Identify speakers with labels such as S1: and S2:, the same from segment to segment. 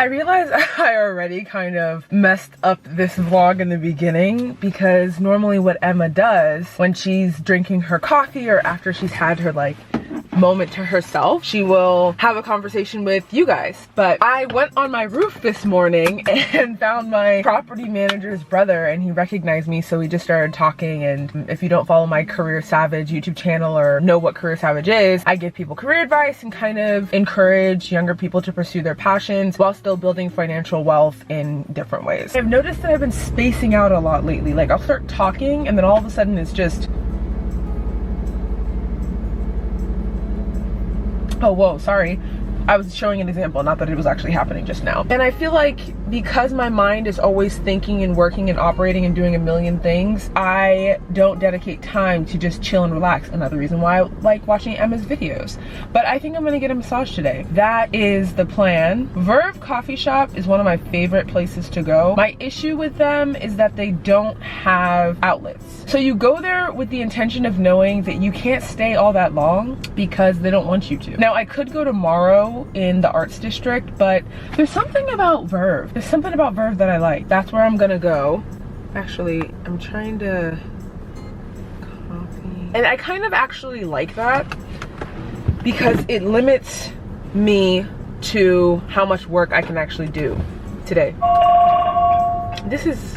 S1: I realized I already kind of messed up this vlog in the beginning, because normally what Emma does when she's drinking her coffee or after she's had her like moment to herself, she will have a conversation with you guys. But I went on my roof this morning and found my property manager's brother, and he recognized me, so we just started talking. And if you don't follow my Career Savage YouTube channel or know what Career Savage is, I give people career advice and kind of encourage younger people to pursue their passions while still building financial wealth in different ways. I've noticed that I've been spacing out a lot lately. Like, I'll start talking and then all of a sudden it's just, oh, whoa, sorry. I was showing an example, not that it was actually happening just now. And I feel like because my mind is always thinking and working and operating and doing a million things, I don't dedicate time to just chill and relax. Another reason why I like watching Emma's videos. But I think I'm gonna get a massage today. That is the plan. Verve Coffee Shop is one of my favorite places to go. My issue with them is that they don't have outlets. So you go there with the intention of knowing that you can't stay all that long because they don't want you to. Now, I could go tomorrow in the arts district, but there's something about Verve. There's something about Verve that I like. That's where I'm gonna go. Actually, I'm trying to copy. And I kind of actually like that because it limits me to how much work I can actually do today. This is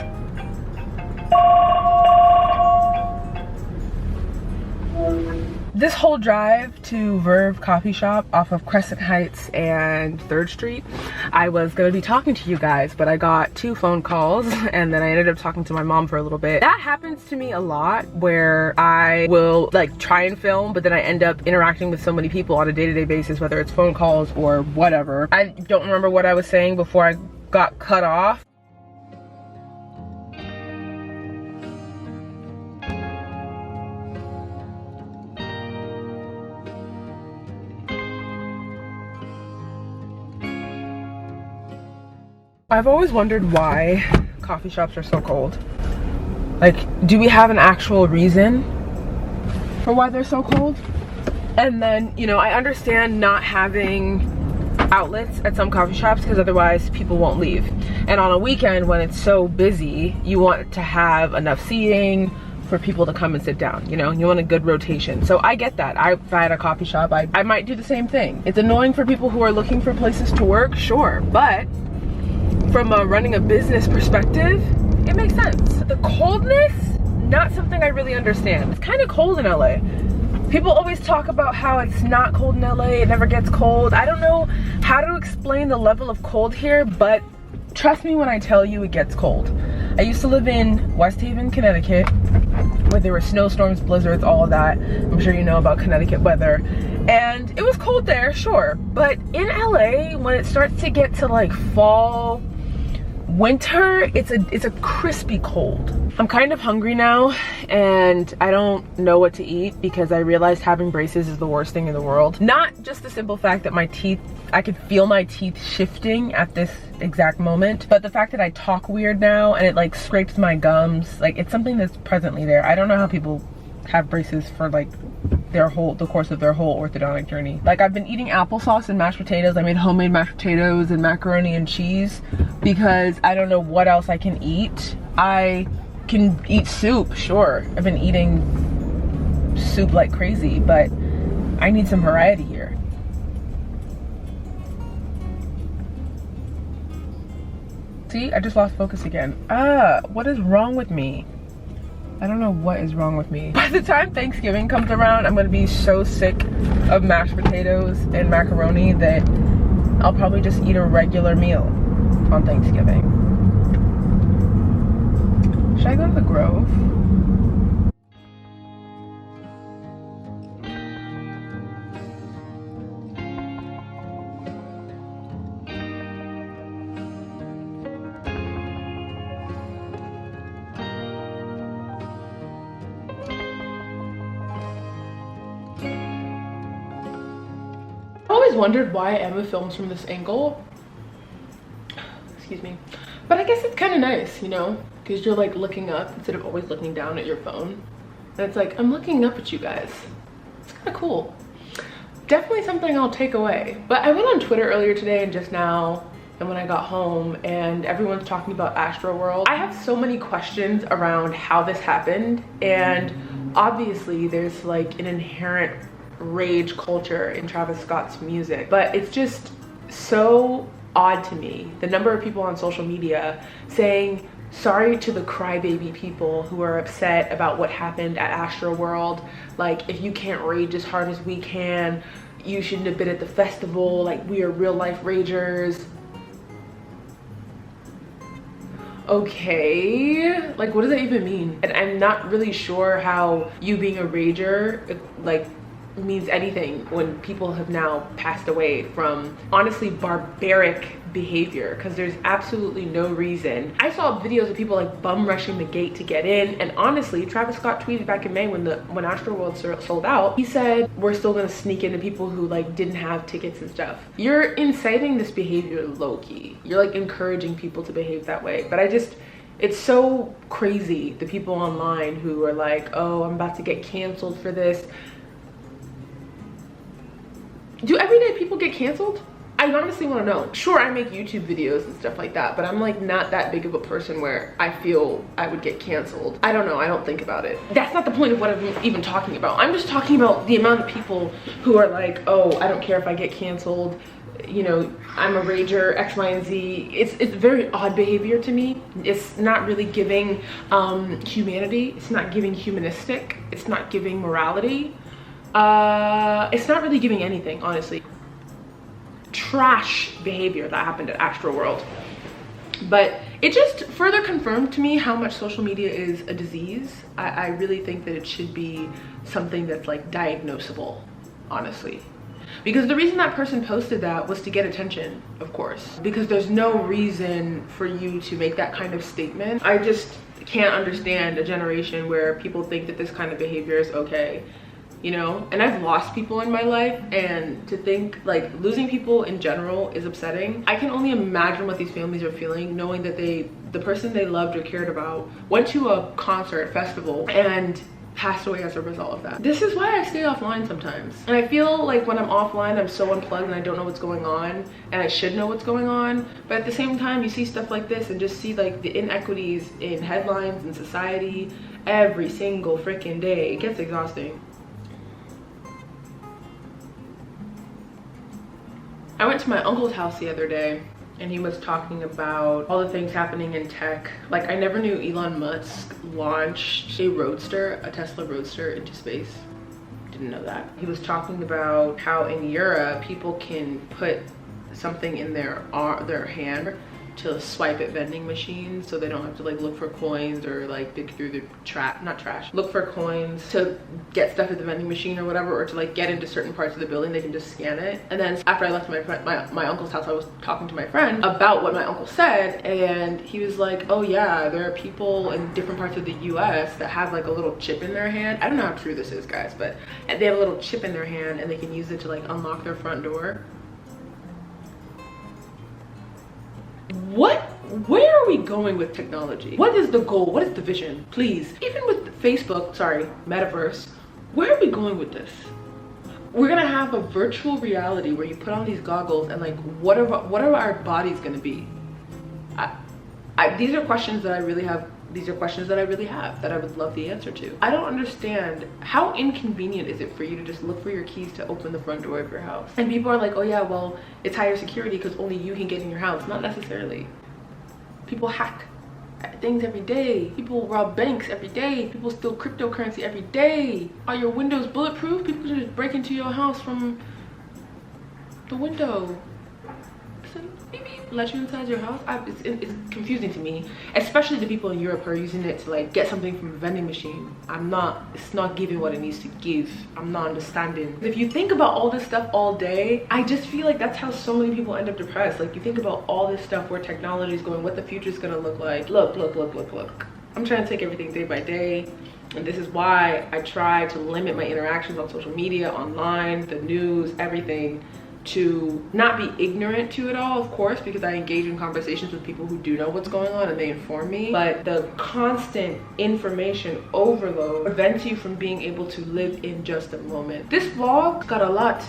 S1: this whole drive to Verve Coffee Shop off of Crescent Heights and 3rd Street, I was gonna be talking to you guys, but I got 2 phone calls and then I ended up talking to my mom for a little bit. That happens to me a lot, where I will like try and film, but then I end up interacting with so many people on a day-to-day basis, whether it's phone calls or whatever. I don't remember what I was saying before I got cut off. I've always wondered why coffee shops are so cold. Like, do we have an actual reason for why they're so cold? And then, you know, I understand not having outlets at some coffee shops because otherwise people won't leave. And on a weekend when it's so busy, you want to have enough seating for people to come and sit down, you know? You want a good rotation. So I get that. If I had a coffee shop, I might do the same thing. It's annoying for people who are looking for places to work, sure, but from a running a business perspective, it makes sense. The coldness, not something I really understand. It's kind of cold in LA. People always talk about how it's not cold in LA, it never gets cold. I don't know how to explain the level of cold here, but trust me when I tell you it gets cold. I used to live in West Haven, Connecticut, where there were snowstorms, blizzards, all of that. I'm sure you know about Connecticut weather. And it was cold there, sure. But in LA, when it starts to get to like fall, winter, it's a crispy cold. I'm kind of hungry now and I don't know what to eat because I realized having braces is the worst thing in the world. Not just the simple fact that my teeth, I could feel my teeth shifting at this exact moment, but the fact that I talk weird now and it like scrapes my gums, like it's something that's presently there. I don't know how people have braces for like the course of their whole orthodontic journey. Like, I've been eating applesauce and mashed potatoes. I made homemade mashed potatoes and macaroni and cheese because I don't know what else I can eat. I can eat soup, sure. I've been eating soup like crazy, but I need some variety here. See, I just lost focus again. What is wrong with me? I don't know what is wrong with me. By the time Thanksgiving comes around, I'm gonna be so sick of mashed potatoes and macaroni that I'll probably just eat a regular meal on Thanksgiving. Should I go to the Grove? Wondered why Emma films from this angle. Excuse me. But I guess it's kind of nice, you know, because you're like looking up instead of always looking down at your phone. And it's like, I'm looking up at you guys. It's kind of cool. Definitely something I'll take away. But I went on Twitter earlier today and just now and when I got home and everyone's talking about ASTROWORLD, I have so many questions around how this happened. And obviously there's like an inherent rage culture in Travis Scott's music, but it's just so odd to me, the number of people on social media saying sorry to the crybaby people who are upset about what happened at ASTROWORLD. Like, if you can't rage as hard as we can, you shouldn't have been at the festival. Like, we are real life ragers. Okay, like, what does that even mean? And I'm not really sure how you being a rager like means anything when people have now passed away from honestly barbaric behavior, because there's absolutely no reason. I saw videos of people like bum rushing the gate to get in, and honestly Travis Scott tweeted back in May when ASTROWORLD sold out, he said we're still gonna sneak into people who like didn't have tickets and stuff. You're inciting this behavior low-key. You're like encouraging people to behave that way. But it's so crazy, the people online who are like, oh, I'm about to get canceled for this. Do everyday people get canceled? I honestly want to know. Sure, I make YouTube videos and stuff like that, but I'm like not that big of a person where I feel I would get canceled. I don't know, I don't think about it. That's not the point of what I'm even talking about. I'm just talking about the amount of people who are like, oh, I don't care if I get canceled. You know, I'm a rager, X, Y, and Z. It's very odd behavior to me. It's not really giving humanity. It's not giving humanistic. It's not giving morality. It's not really giving anything, honestly. Trash behavior that happened at ASTROWORLD. But it just further confirmed to me how much social media is a disease. I really think that it should be something that's like diagnosable, honestly. Because the reason that person posted that was to get attention, of course. Because there's no reason for you to make that kind of statement. I just can't understand a generation where people think that this kind of behavior is okay. You know, and I've lost people in my life, and to think like losing people in general is upsetting. I can only imagine what these families are feeling, knowing that the person they loved or cared about went to a concert festival and passed away as a result of that. This is why I stay offline sometimes. And I feel like when I'm offline, I'm so unplugged and I don't know what's going on, and I should know what's going on. But at the same time, you see stuff like this and just see like the inequities in headlines and society every single freaking day. It gets exhausting. I went to my uncle's house the other day, and he was talking about all the things happening in tech. Like, I never knew Elon Musk launched a roadster, a Tesla roadster, into space. Didn't know that. He was talking about how in Europe people can put something in their hand to swipe at vending machines, so they don't have to like look for coins or like dig through the look for coins to get stuff at the vending machine or whatever, or to like get into certain parts of the building. They can just scan it. And then after I left my uncle's house, I was talking to my friend about what my uncle said, and he was like, oh yeah, there are people in different parts of the US that have like a little chip in their hand. I don't know how true this is, guys, but they have a little chip in their hand and they can use it to like unlock their front door. Where are we going with technology? What is the goal? What is the vision? Please, even with Facebook, sorry, metaverse, where are we going with this? We're gonna have a virtual reality where you put on these goggles and like, what are our bodies gonna be? These are questions that I really have. These are questions that I really have, that I would love the answer to. I don't understand, how inconvenient is it for you to just look for your keys to open the front door of your house? And people are like, oh yeah, well, it's higher security because only you can get in your house. Not necessarily. People hack things every day. People rob banks every day. People steal cryptocurrency every day. Are your windows bulletproof? People can just break into your house from the window. Maybe let you inside your house. It's confusing to me, especially the people in Europe who are using it to like get something from a vending machine. It's not giving what it needs to give. I'm not understanding. If you think about all this stuff all day, I just feel like that's how so many people end up depressed. Like, you think about all this stuff, where technology is going, what the future is gonna look like. Look. I'm trying to take everything day by day. And this is why I try to limit my interactions on social media, online, the news, everything, to not be ignorant to it all, of course, because I engage in conversations with people who do know what's going on and they inform me. But the constant information overload prevents you from being able to live in just a moment. This vlog got a lot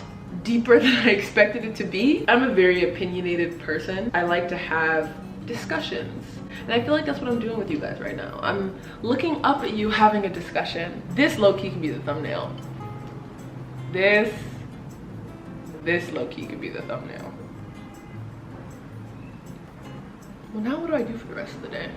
S1: deeper than I expected it to be. I'm a very opinionated person. I like to have discussions. And I feel like that's what I'm doing with you guys right now. I'm looking up at you having a discussion. This low-key can be the thumbnail. This low-key could be the thumbnail. Well, now what do I do for the rest of the day?